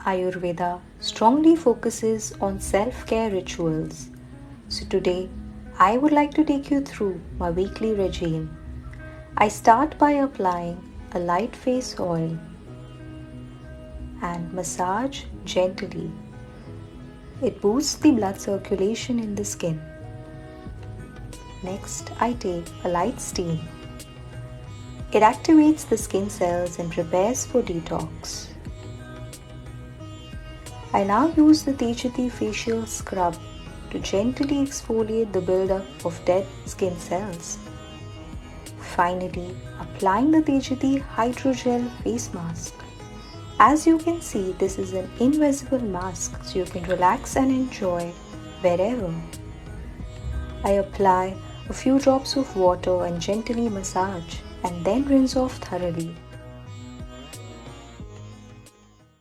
Ayurveda strongly focuses on self-care rituals. So today, I would like to take you through my weekly regime. I start by applying a light face oil and massage gently. It boosts the blood circulation in the skin. Next, I take a light steam. It activates the skin cells and prepares for detox. I now use the Tejati facial scrub to gently exfoliate the buildup of dead skin cells. Finally, applying the Tejati hydrogel face mask. As you can see, this is an invisible mask, so you can relax and enjoy wherever. I apply a few drops of water and gently massage and then rinse off thoroughly.